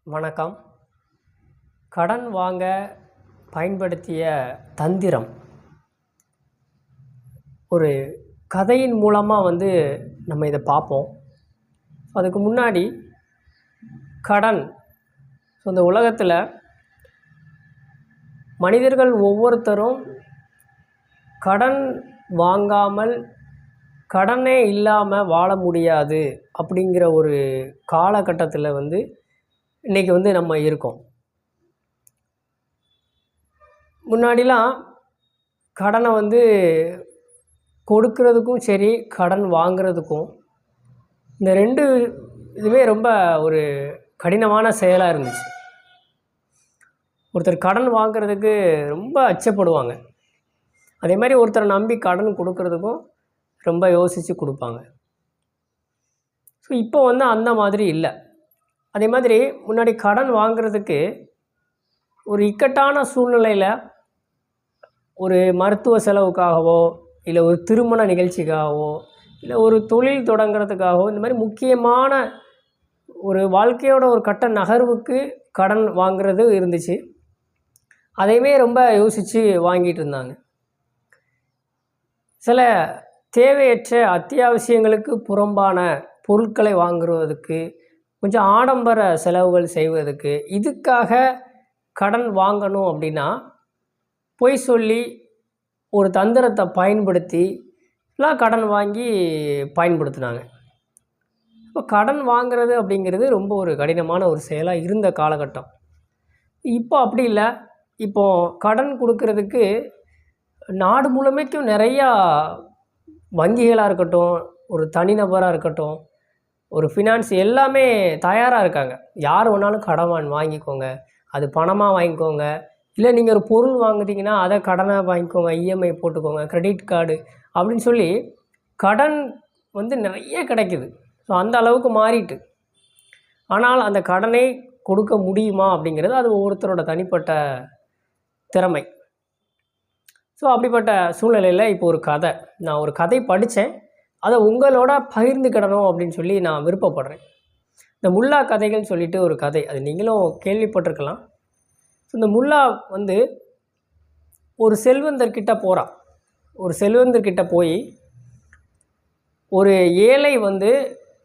வணக்கம். கடன் வாங்க பயன்படுத்திய தந்திரம் ஒரு கதையின் மூலமாக நம்ம இதை பார்ப்போம். அதுக்கு முன்னாடி கடன் இந்த உலகத்தில் மனிதர்கள் ஒவ்வொருத்தரும் கடன் வாங்காமல் கடனே இல்லாமல் வாழ முடியாது அப்படிங்கிற ஒரு காலகட்டத்தில் இன்றைக்கி நம்ம இருக்கோம். முன்னாடிலாம் கடனை கொடுக்கறதுக்கும் சரி, கடன் வாங்கிறதுக்கும் இந்த ரெண்டு இதுவே ரொம்ப ஒரு கடினமான செயலாக இருந்துச்சு. ஒருத்தர் கடன் வாங்கிறதுக்கு ரொம்ப அச்சப்படுவாங்க. அதே மாதிரி ஒருத்தரை நம்பி கடன் கொடுக்கறதுக்கும் ரொம்ப யோசித்து கொடுப்பாங்க. ஸோ இப்போ அந்த மாதிரி இல்லை. அதே மாதிரி முன்னாடி கடன் வாங்கிறதுக்கு ஒரு இக்கட்டான சூழ்நிலையில் ஒரு மருத்துவ செலவுக்காகவோ, இல்லை ஒரு திருமண நிகழ்ச்சிக்காகவோ, இல்லை ஒரு தொழில் தொடங்கிறதுக்காகவோ, இந்த மாதிரி முக்கியமான ஒரு வாழ்க்கையோட ஒரு கட்ட நகர்வுக்கு கடன் வாங்கிறது இருந்துச்சு. அதையுமே ரொம்ப யோசித்து வாங்கிட்டு இருந்தாங்க. சில தேவையற்ற அத்தியாவசியங்களுக்கு புறம்பான பொருட்களை வாங்குவதற்கு, கொஞ்சம் ஆடம்பர செலவுகள் செய்வதற்கு, இதுக்காக கடன் வாங்கணும் அப்படின்னா பொய் சொல்லி ஒரு தந்திரத்தை பயன்படுத்தி எல்லாம் கடன் வாங்கி பயன்படுத்தினாங்க. இப்போ கடன் வாங்கிறது அப்படிங்கிறது ரொம்ப ஒரு கடினமான ஒரு செயலாக இருந்த காலகட்டம். இப்போ அப்படி இல்லை. இப்போது கடன் கொடுக்கறதுக்கு நாடு முழுமைக்கும் நிறையா வங்கிகளாக இருக்கட்டும், ஒரு தனிநபராக இருக்கட்டும், ஒரு ஃபினான்ஸ் எல்லாமே தயாராக இருக்காங்க. யார் வேணாலும் கடன் வாங்கிக்கோங்க, அது பணமாக வாங்கிக்கோங்க, இல்லை நீங்கள் ஒரு பொருள் வாங்குறீங்கன்னா அதை கடனாக வாங்கிக்கோங்க, இஎம்ஐ போட்டுக்கோங்க, கிரெடிட் கார்டு அப்படின்னு சொல்லி கடன் நிறைய கிடைக்குது. ஸோ அந்த அளவுக்கு மாறிட்டு, ஆனால் அந்த கடனை கொடுக்க முடியுமா அப்படிங்கிறது அது ஒவ்வொருத்தரோட தனிப்பட்ட திறமை. ஸோ அப்படிப்பட்ட சூழ்நிலையில் இப்போ நான் ஒரு கதை படித்தேன். அதை உங்களோட பகிர்ந்துக்கிடணும் அப்படின்னு சொல்லி நான் விருப்பப்படுறேன். இந்த முல்லா கதைகள் சொல்லிட்டு ஒரு கதை, அது நீங்களும் கேள்விப்பட்டிருக்கலாம். ஸோ இந்த முல்லா ஒரு செல்வந்தர்கிட்ட போகிறான். ஒரு செல்வந்தர்கிட்ட போய் ஒரு ஏழை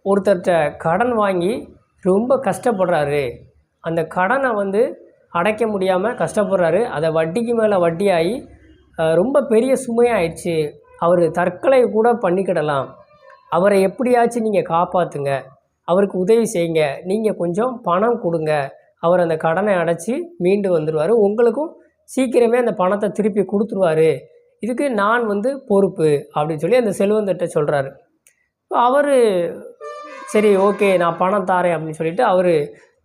ஒருத்தர்கிட்ட கடன் வாங்கி ரொம்ப கஷ்டப்படுறாரு. அந்த கடனை அடைக்க முடியாமல் கஷ்டப்படுறாரு. அதை வட்டிக்கு மேலே வட்டியாகி ரொம்ப பெரிய சுமையாயிடுச்சு. அவர் தற்கொலை கூட பண்ணிக்கிடலாம். அவரை எப்படியாச்சும் நீங்கள் காப்பாற்றுங்க, அவருக்கு உதவி செய்யுங்க, நீங்கள் கொஞ்சம் பணம் கொடுங்க, அவர் அந்த கடனை அடைச்சி மீண்டு வந்துடுவார், உங்களுக்கும் சீக்கிரமே அந்த பணத்தை திருப்பி கொடுத்துருவார், இதுக்கு நான் பொறுப்பு அப்படின்னு சொல்லி அந்த செல்வந்தர்கிட்ட சொல்கிறாரு. அவர் சரி ஓகே நான் பணம் தாரேன் அப்படின்னு சொல்லிட்டு அவர்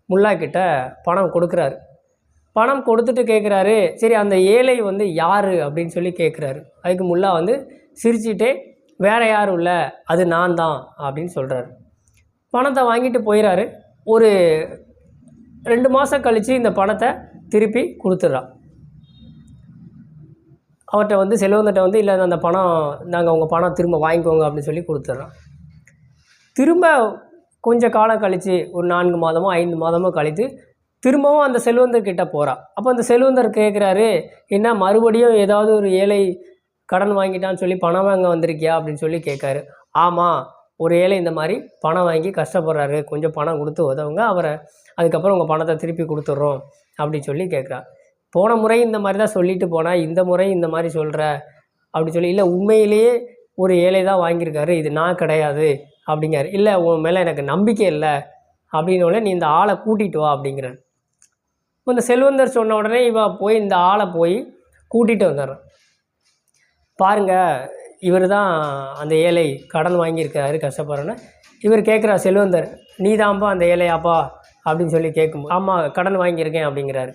முல்லாக்கிட்ட பணம் கொடுக்குறாரு. பணம் கொடுத்துட்டு கேட்குறாரு, சரி அந்த ஏழை யார் அப்படின்னு சொல்லி கேட்குறாரு. அதுக்கு முல்லா சிரிச்சிட்டே வேறு யாரும் இல்லை, அது நான் தான் அப்படின்னு சொல்கிறாரு. பணத்தை வாங்கிட்டு போயிடாரு. ஒரு 2 மாதம் கழித்து இந்த பணத்தை திருப்பி கொடுத்துட்றான். அவர்கிட்ட செல்வந்தர்கிட்ட இல்லை அந்த பணம் நாங்கள் உங்கள் பணம் திரும்ப வாங்கிக்கோங்க அப்படின்னு சொல்லி கொடுத்துட்றான். திரும்ப கொஞ்சம் காலம் கழித்து ஒரு 4 மாதமோ 5 மாதமோ கழித்து திரும்பவும் அந்த செல்வந்தர்கிட்ட போகிறான். அப்போ அந்த செல்வந்தர் கேட்குறாரு, என்ன மறுபடியும் ஏதாவது ஒரு ஏழை கடன் வாங்கிட்டான்னு சொல்லி பணம் வாங்க வந்திருக்கியா அப்படின்னு சொல்லி கேட்காரு. ஆமாம், ஒரு ஏழை இந்த மாதிரி பணம் வாங்கி கஷ்டப்படுறாரு, கொஞ்சம் பணம் கொடுத்து உதவுங்க, அவரை அதுக்கப்புறம் உங்கள் பணத்தை திருப்பி கொடுத்துட்றோம் அப்படின்னு சொல்லி கேட்குறான். போன முறை இந்த மாதிரி தான் சொல்லிட்டு போனால், இந்த முறை இந்த மாதிரி சொல்கிற அப்படி சொல்லி, இல்லை உண்மையிலேயே ஒரு ஏழை தான் வாங்கியிருக்காரு, இது நான் கிடையாது அப்படிங்கிறார். இல்லை உன் மேலே எனக்கு நம்பிக்கை இல்லை அப்படின்னோடனே நீ இந்த ஆளை கூட்டிகிட்டு வா அப்படிங்கிறார். இந்த செல்வந்தர் சொன்ன உடனே போய் இந்த ஆளை போய் கூட்டிகிட்டு வந்துடுறான். பாருங்கள், இவர் தான் அந்த ஏழை கடன் வாங்கியிருக்காரு கஷ்டப்படுறேன்னு. இவர் கேட்குறார் செல்வந்தர், நீ தான்ப்பா அந்த ஏழையாப்பா அப்படின்னு சொல்லி கேட்கும்போது, ஆமாம் கடன் வாங்கியிருக்கேன் அப்படிங்கிறாரு.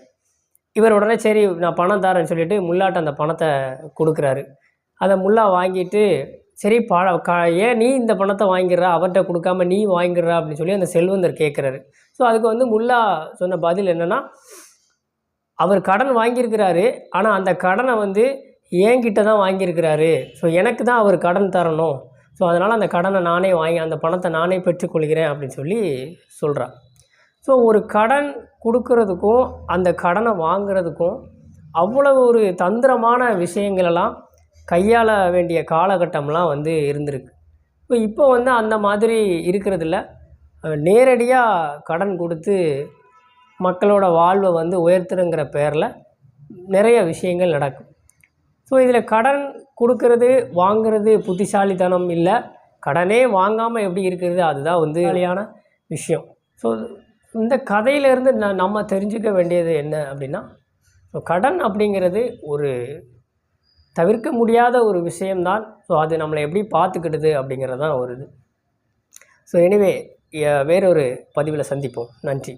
இவர் உடனே சரி நான் பணம் தரேன்னு சொல்லிவிட்டு முல்லாட்ட அந்த பணத்தை கொடுக்குறாரு. அதை முல்லா வாங்கிட்டு சரி ஏன் நீ இந்த பணத்தை வாங்கிடுறா, அவர்கிட்ட கொடுக்காம நீ வாங்கிடுறா அப்படின்னு சொல்லி அந்த செல்வந்தர் கேட்குறாரு. ஸோ அதுக்கு முல்லா சொன்ன பதில் என்னென்னா, அவர் கடன் வாங்கியிருக்கிறாரு, ஆனால் அந்த கடனை என்கிட்ட தான் வாங்கியிருக்கிறாரு. ஸோ எனக்கு தான் அவர் கடன் தரணும். ஸோ அதனால் அந்த கடனை நானே வாங்கி அந்த பணத்தை நானே பெற்றுக்கொள்கிறேன் அப்படின்னு சொல்லி சொல்கிறான். ஸோ ஒரு கடன் கொடுக்கறதுக்கும் அந்த கடனை வாங்கிறதுக்கும் அவ்வளோ ஒரு தந்திரமான விஷயங்களெல்லாம் கையாள வேண்டிய காலகட்டம்லாம் வந்து இருந்திருக்கு. இப்போ வந்து அந்த மாதிரி இருக்கிறதில்ல. நேரடியாக கடன் கொடுத்து மக்களோட வாழ்வை வந்து உயர்த்துறங்கிற பேரில் நிறைய விஷயங்கள் நடக்கும். ஸோ இதில் கடன் கொடுக்கறது வாங்கிறது புத்திசாலித்தனம் இல்லை, கடனே வாங்காமல் எப்படி இருக்கிறது அதுதான் வந்து வேலையான விஷயம். ஸோ இந்த கதையிலேருந்து நம்ம தெரிஞ்சுக்க வேண்டியது என்ன அப்படின்னா, ஸோ கடன் அப்படிங்கிறது ஒரு தவிர்க்க முடியாத ஒரு விஷயம்தான். ஸோ அது நம்மளை எப்படி பார்த்துக்கிடுது அப்படிங்கிறது தான் ஒரு இது. ஸோ எனிவே வேறொரு பதிவில் சந்திப்போம். நன்றி.